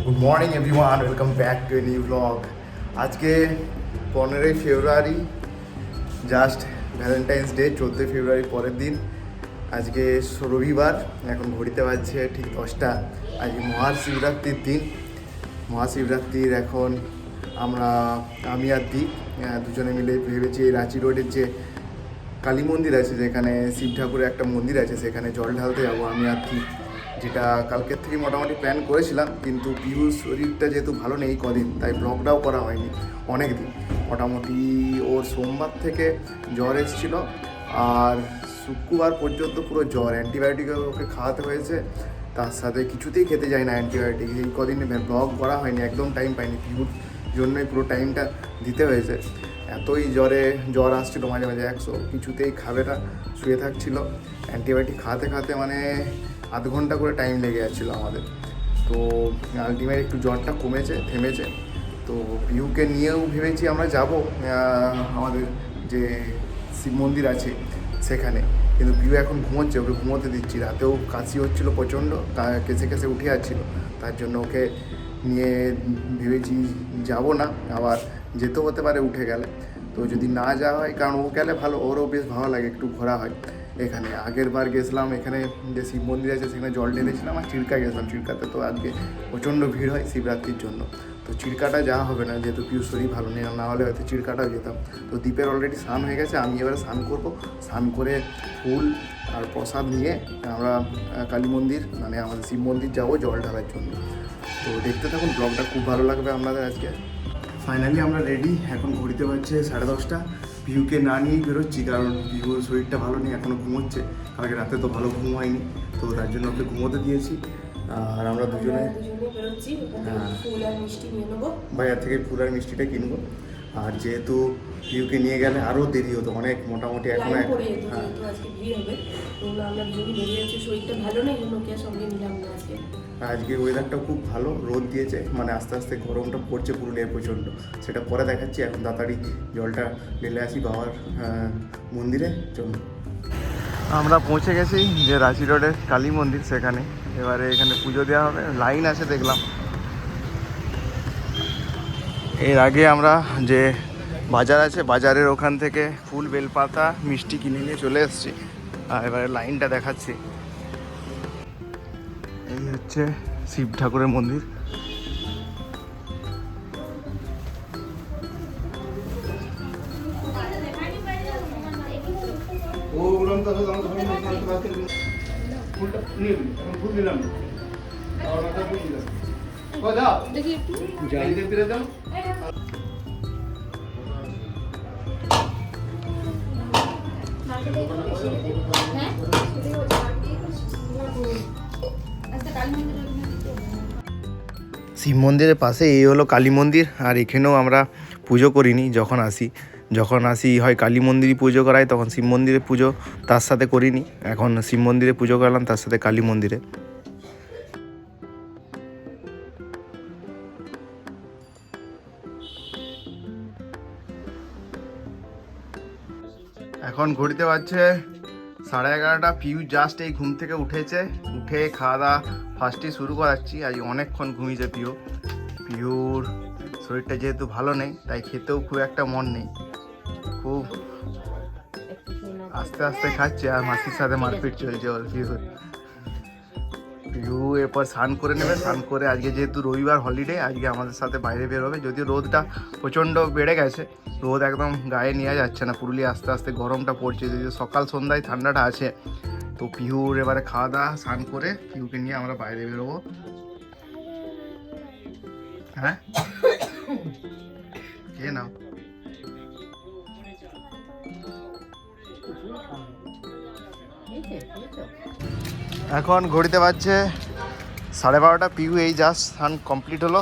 Good morning everyone, welcome back to a new blog. আজকে 15ই ফেব্রুয়ারি, just Valentine's day. 14ই ফেব্রুয়ারি পরের দিন। আজকে রবিবার, এখন ঘড়িতে বাজছে ঠিক 10টা। আজকে মহাশিবরাত্রির দিন। মহাশিবরাত্রির এখন আমি আর দি দুজনে মিলে ভেবেছি এই রাঁচি রোডের যে কালী মন্দির আছে, যেখানে শিব ঠাকুরের একটা মন্দির আছে, সেখানে জল ঢালতে যাবো আমি আর দি। যেটা কালকের থেকে মোটামুটি প্ল্যান করেছিলাম, কিন্তু পিহুর শরীরটা যেহেতু ভালো নেই কদিন, তাই ব্লগটাও করা হয়নি অনেক দিন। মোটামুটি ওর সোমবার থেকে জ্বর এসেছিলো, আর শুক্রবার পর্যন্ত পুরো জ্বর। অ্যান্টিবায়োটিক ওকে খাওয়াতে হয়েছে, তার সাথে কিছুতেই খেতে যায় না অ্যান্টিবায়োটিক। এই কদিন ব্লগ করা হয়নি, একদম টাইম পাইনি। পিহুর জন্যই পুরো টাইমটা দিতে হয়েছে। এতই জ্বর আসছিলো মাঝে মাঝে 100, কিছুতেই খাবে না, শুয়ে থাকছিলো। অ্যান্টিবায়োটিক খাওয়াতে খাওয়াতে মানে আধ ঘন্টা করে টাইম লেগে যাচ্ছিলো আমাদের। তো আলটিমেট একটু জ্বরটা থেমেছে। তো পিহুকে নিয়েও ভেবেছি আমরা যাব আমাদের যে শিব মন্দির আছে সেখানে, কিন্তু পিহু এখন ঘুমোচ্ছে, ওকে ঘুমোতে দিচ্ছি। রাতেও কাশি হচ্ছিলো প্রচণ্ড, কেসে কেসে উঠে যাচ্ছিলো, তার জন্য ওকে নিয়ে ভেবেছি যাব না। আবার যেতেও হতে পারে উঠে গেলে। তো যদি না যাওয়া হয়, কারণ ও গেলে ভালো, ওরও বেশ ভালো লাগে, একটু ঘোরা হয়। এখানে আগের বার গেছিলাম, এখানে যে শিব মন্দির আছে সেখানে জল ঢেলেছিলাম, আর চিল্কা গেছিলাম। চিল্কাতে তো আজকে প্রচণ্ড ভিড় হয় শিবরাত্রির জন্য। তো চিল্কাটা যাওয়া হবে না, যেহেতু পিউর শরীর ভালো নেই, না হলে হয়তো চিল্কাটাও যেতাম। তো দ্বীপের অলরেডি স্নান হয়ে গেছে, আমি এবারে স্নান করবো। স্নান করে ফুল আর প্রসাদ নিয়ে আমরা কালী মন্দির, মানে আমাদের শিব মন্দির যাবো জল ঢালার জন্য। তো দেখতে থাকুন, ব্লগটা খুব ভালো লাগবে আপনাদের আজকে। ফাইনালি আমরা রেডি, এখন ঘড়িতে বাজছে 10:30। পিহুকে না নিয়েই বেরোচ্ছি, কারণ পিহুর শরীরটা ভালো নেই, এখনও ঘুমোচ্ছে। কালকে রাতে তো ভালো ঘুম হয়নি, তো তার জন্য ওকে ঘুমোতে দিয়েছি। আর আমরা দুজনে বেরোচ্ছি, ফুল আর মিষ্টি নিয়ে নেবো। বাজার থেকে ফুল আর মিষ্টিটা কিনবো। আর যেহেতু পিহুকে নিয়ে গেলে আরও দেরি হতো অনেক, মোটামুটি এখন আজকে ভিড় হবে। তো আমরা দুজনে বেরিয়ে যাচ্ছি, শরীরটা ভালো নেই, ওকে সঙ্গে নিলাম না আজকে। আজকে ওয়েদারটা খুব ভালো, রোদ দিয়েছে, মানে আস্তে আস্তে গরমটা পড়ছে পুরুলিয়ায় প্রচণ্ড। সেটা পরে দেখাচ্ছি, এখন তাড়াতাড়ি জলটা ঢেলে আসি বাবার মন্দিরে জন্য। আমরা পৌঁছে গেছি যে রাঁচি রোডের কালী মন্দির, সেখানে এবারে এখানে পুজো দেওয়া হবে। লাইন আছে দেখলাম। এর আগে আমরা যে বাজার আছে, বাজারের ওখান থেকে ফুল, বেলপাতা, মিষ্টি কিনে নিয়ে চলে এসেছি। আর এবারে লাইনটা দেখাচ্ছি। এই হচ্ছে শিব ঠাকুরের মন্দির। শিব মন্দিরের পাশে এই হলো কালী মন্দির। আর এখানেও আমরা পুজো করিনি, যখন আসি হয় কালী মন্দিরই পুজো করাই, তখন শিব মন্দিরে পুজো তার সাথে করিনি। এখন শিব মন্দিরে পুজো করলাম, তার সাথে কালী মন্দিরে। এখন ঘড়িতে বাজছে 11:30। পিউ জাস্ট এই ঘুম থেকে উঠে খাওয়া দাওয়া ফার্স্টে শুরু করাচ্ছি। আজ অনেকক্ষণ ঘুমিয়েছে পিউর শরীরটা যেহেতু ভালো নেই, তাই খেতেও খুব একটা মন নেই, খুব আস্তে আস্তে খাচ্ছে। আর মাসির সাথে মারপিট চলছে ওর। পিউ এরপর স্নান করে নেবে, স্নান করে আজকে যেহেতু রবিবার হলিডে, আজকে আমাদের সাথে বাইরে বেরোবে। যদিও রোদটা প্রচণ্ড বেড়ে গেছে, রোদ একদম গায়ে নেওয়া যাচ্ছে না। পুরুলিয়া আস্তে আস্তে গরমটা পড়ছে, যদিও সকাল সন্ধ্যায় ঠান্ডাটা আছে। তো পিহুর এবারে খাওয়া দাওয়া, স্নান করে পিহুকে নিয়ে আমরা বাইরে বেরোবো। হ্যাঁ, কে নাও। এখন ঘড়িতে বাজছে 12:30। পিহু এই জাস্ট স্নান কমপ্লিট হলো।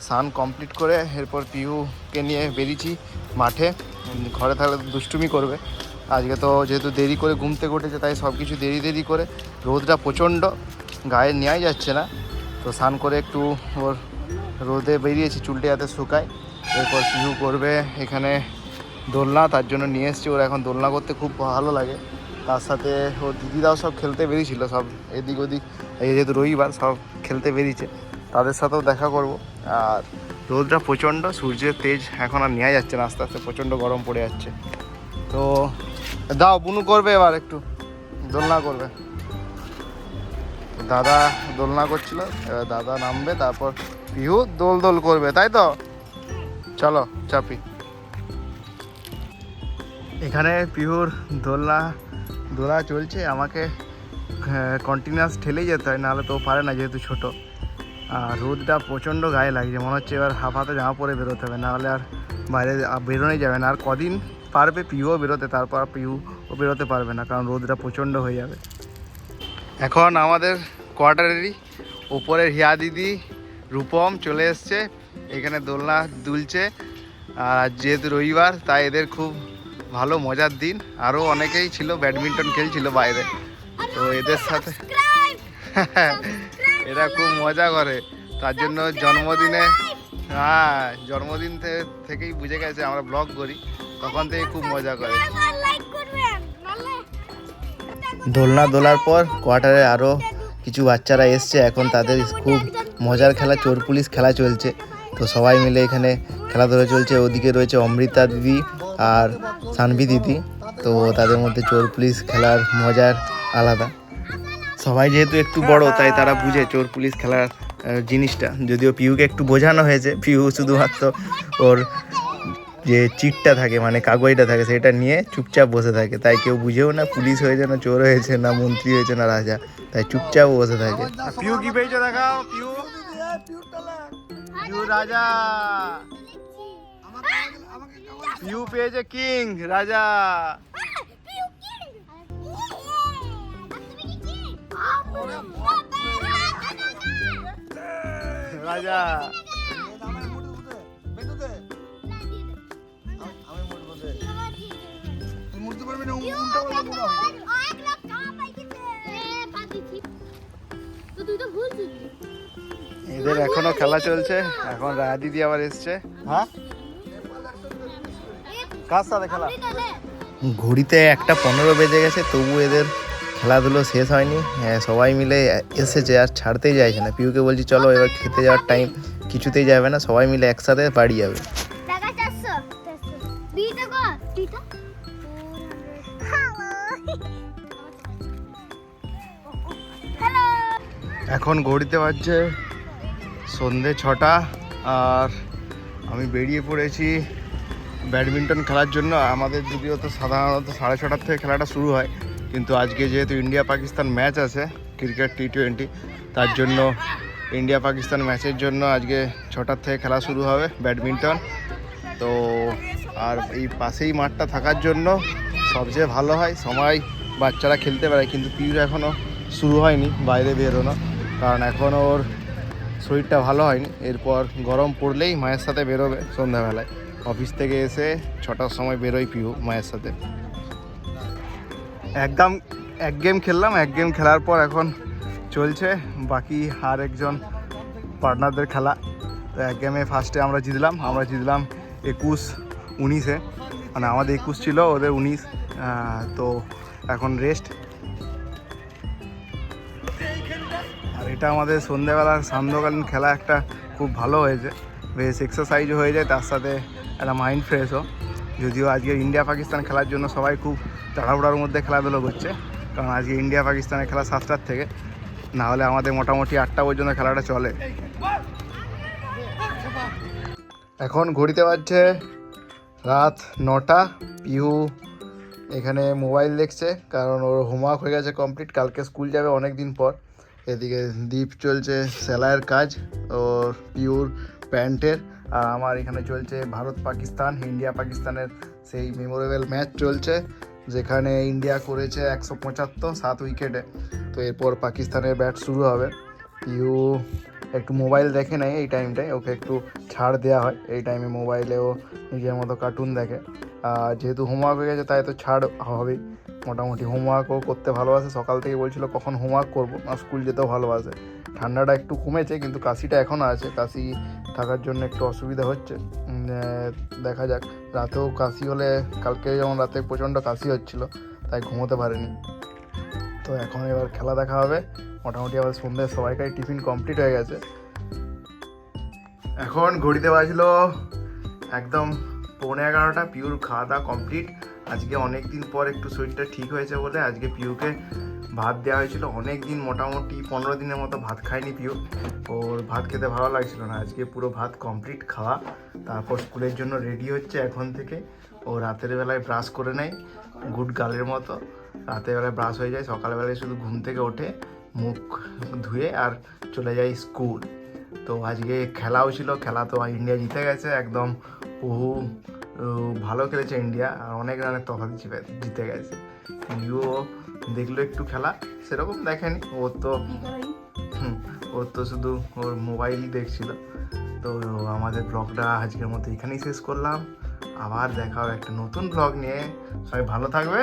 স্নান কমপ্লিট করে এরপর পিহুকে নিয়ে বেরিয়েছি মাঠে। ঘরে থাকলে দুষ্টুমি করবে, আজকে তো যেহেতু দেরি করে ঘুম থেকে উঠেছে, তাই সব কিছু দেরি করে। রোদটা প্রচণ্ড, গায়ে নেওয়াই যাচ্ছে না। তো স্নান করে একটু ওর রোদে বেরিয়েছি, চুলটা যাতে শুকায়। এরপর পিহু করবে এখানে দোলনা, তার জন্য নিয়ে এসেছি। ওর এখন দোলনা করতে খুব ভালো লাগে। তার সাথে ওর দিদিরাও সব খেলতে বেরিয়েছিল, সব এদিক ওদিক, এই যেহেতু রবিবার সব খেলতে বেরিয়েছে। তাদের সাথেও দেখা করব। আর রোদটা প্রচণ্ড, সূর্যের তেজ এখন আর নেওয়া যাচ্ছে না, আস্তে আস্তে প্রচণ্ড গরম পড়ে যাচ্ছে। তো দাও, বুনু করবে এবার একটু দোলনা করবে। দাদা দোলনা করছিল, এবার দাদা নামবে, তারপর পিহু দোল করবে, তাই তো? চলো চাপি। এখানে পিহুর দোলা চলছে, আমাকে কন্টিনিউয়াস ঠেলেই যেতে হয়, নাহলে তো পারে না যেহেতু ছোট। আর রোদটা প্রচণ্ড গায়ে লাগছে, মনে হচ্ছে এবার হাফ হাতে জামা পরে বেরোতে হবে, নাহলে আর বাইরে বেরোনোই যাবে না। আর কদিন পারবে পিহুও বেরোতে, তারপর পিহুও বেরোতে পারবে না, কারণ রোদটা প্রচণ্ড হয়ে যাবে। এখন আমাদের কোয়ার্টারেরই ওপরের হিয়া দিদি রূপম চলে এসছে, এখানে দোলনা দুলছে। আর যেহেতু রবিবার, তাই এদের খুব ভালো মজার দিন। আরও অনেকেই ছিল, ব্যাডমিন্টন খেলছিল বাইরে, তো এদের সাথে এরা খুব মজা করে। তার জন্য জন্মদিনে, হ্যাঁ, জন্মদিন থেকেই বুঝে গেছে আমরা ব্লগ করি, তখন থেকে খুব মজা করে। দোলনা দোলার পর কোয়ার্টারে আরও কিছু বাচ্চারা এসছে, এখন তাদের খুব মজার খেলা চোর পুলিশ খেলা চলছে। তো সবাই মিলে এখানে খেলাধুলা চলছে। ওদিকে রয়েছে অমৃতা দিদি আর সানভি দিদি, তো তাদের মধ্যে চোর পুলিশ খেলার মজার আলাদা। সবাই যেহেতু একটু বড়, তাই তারা বুঝে চোর পুলিশ খেলার জিনিসটা। যদিও পিহুকে একটু বোঝানো হয়েছে, পিহু শুধুমাত্র ওর যে চিটটা থাকে, মানে কাগজটা থাকে, সেটা নিয়ে চুপচাপ বসে থাকে, তাই কেউ বুঝেও না পুলিশ হয়েছে না চোর হয়েছে না মন্ত্রী হয়েছে না রাজা, তাই চুপচাপ বসে থাকে। পিহু কি পেয়েছে দেখাও, পিহু রাজা, পিহু পেয়েছে কিং রাজা। রাজা এদের এখনো খেলা চলছে। এখন রায়া দিদি আবার এসছে। হ্যাঁ, কার সাথে খেলা? ঘড়িতে 1:15 বেজে গেছে, তবু এদের খেলাধুলো শেষ হয়নি। সবাই মিলে এসেছে আর ছাড়তেই যাইছে না। পিউকে বলছি চলো, এবার খেতে যাওয়ার টাইম, কিছুতেই যাবে না, সবাই মিলে একসাথে বাড়ি যাবে। এখন ঘড়িতে বাজছে সন্ধে 6টা, আর আমি বেরিয়ে পড়েছি ব্যাডমিন্টন খেলার জন্য। আমাদের যদিও তো সাধারণত 6:30 থেকে খেলাটা শুরু হয়, কিন্তু আজকে যেহেতু ইন্ডিয়া পাকিস্তান ম্যাচ আছে ক্রিকেট T20, তার জন্য ইন্ডিয়া পাকিস্তান ম্যাচের জন্য আজকে 6টার থেকে খেলা শুরু হবে ব্যাডমিন্টন। তো আর এই পাশেই মাঠটা থাকার জন্য সবচেয়ে ভালো হয়, সবাই বাচ্চারা খেলতে পারে। কিন্তু পিউর এখনও শুরু হয়নি বাইরে বেরোনো, কারণ এখন ওর শরীরটা ভালো হয়নি। এরপর গরম পড়লেই মায়ের সাথে বেরোবে সন্ধ্যাবেলায়। অফিস থেকে এসে 6টার সময় বেরোয় পিহু মায়ের সাথে। এক গেম খেললাম, এক গেম খেলার পর এখন চলছে বাকি আর একজন পার্টনারদের খেলা। তো এক গেমে ফার্স্টে আমরা জিতলাম 21-19, মানে আমাদের 21 ছিল, ওদের 19। তো এখন রেস্ট। আর এটা আমাদের সন্ধ্যেবেলার সান্ধ্যকালীন খেলা একটা খুব ভালো হয়েছে, বেশ এক্সারসাইজও হয়ে যায়, তার সাথে একটা মাইন্ড ফ্রেশও। যদিও আজকে ইন্ডিয়া পাকিস্তান খেলার জন্য সবাই খুব তাড়াহুড়ার মধ্যে খেলাধুলো করছে, কারণ আজকে ইন্ডিয়া পাকিস্তানের খেলা 7টার থেকে, না হলে আমাদের মোটামুটি 8টা পর্যন্ত খেলাটা চলে। এখন ঘড়িতে বাজছে রাত 9টা। পিহু এখানে মোবাইল দেখছে, কারণ ওর হোমওয়ার্ক হয়ে গেছে কমপ্লিট, কালকে স্কুল যাবে অনেক দিন পর। এদিকে দীপ চলছে সেলাইয়ের কাজ ওর পিউর প্যান্টের, আর আমার এখানে চলছে ভারত পাকিস্তান, ইন্ডিয়া পাকিস্তানের সেই মেমোরেবল ম্যাচ চলছে, যেখানে ইন্ডিয়া করেছে 175 7 উইকেটে। তো এরপর পাকিস্তানের ব্যাট শুরু হবে। পিউ একটু মোবাইল দেখে নেয় এই টাইমটায়, ওকে একটু ছাড় দেওয়া হয় এই টাইমে, মোবাইলেও নিজের মতো কার্টুন দেখে। আর যেহেতু হোমওয়ার্ক হয়ে গেছে, তাই তো ছাড় হবেই। মোটামুটি হোমওয়ার্কও করতে ভালোবাসে, সকাল থেকে বলছিল কখন হোমওয়ার্ক করবো, আর স্কুল যেতেও ভালোবাসে। ঠান্ডাটা একটু কমেছে, কিন্তু কাশিটা এখনও আছে, কাশি থাকার জন্য একটু অসুবিধা হচ্ছে। দেখা যাক, রাতেও কাশি হলে, কালকে যেমন রাতে প্রচণ্ড কাশি হচ্ছিলো, তাই ঘুমোতে পারিনি। তো এখন এবার খেলা দেখা হবে। মোটামুটি আবার সন্ধ্যে সবাইকার টিফিন কমপ্লিট হয়ে গেছে, এখন ঘড়িতে বাজলো একদম 11:30। পিউর খাওয়া দাওয়া কমপ্লিট। আজকে অনেক দিন পর একটু শরীরটা ঠিক হয়েছে বলে আজকে পিউকে ভাত দেওয়া হয়েছিল। অনেক দিন, মোটামুটি 15 দিনের মতো ভাত খায়নি পিউ। ওর ভাত খেতে ভালো লাগছিল না। আজকে পুরো ভাত কমপ্লিট খাওয়া। তারপর স্কুলের জন্য রেডি হচ্ছে এখন থেকে। ও রাতের বেলায় ব্রাশ করে নেয় গুড গার্লের মতো। রাতের বেলায় ব্রাশ হয়ে যায়, সকালবেলায় শুধু ঘুম থেকে ওঠে, মুখ ধুয়ে আর চলে যায় স্কুল। তো আজকে খেলাও ছিল, খেলা তো ইন্ডিয়া জিতে গেছে একদম। বহু ভালো খেলেছে ইন্ডিয়া আর অনেক রানের তফাৎ জিতে গেছে। ইউও দেখলো একটু খেলা, সেরকম দেখেনি। ওর তো শুধু ওর মোবাইলই দেখছিল। তো আমাদের ব্লগটা আজকের মতো এখানেই শেষ করলাম। আবার দেখা হবে একটা নতুন ব্লগ নিয়ে। সবাই ভালো থাকবে।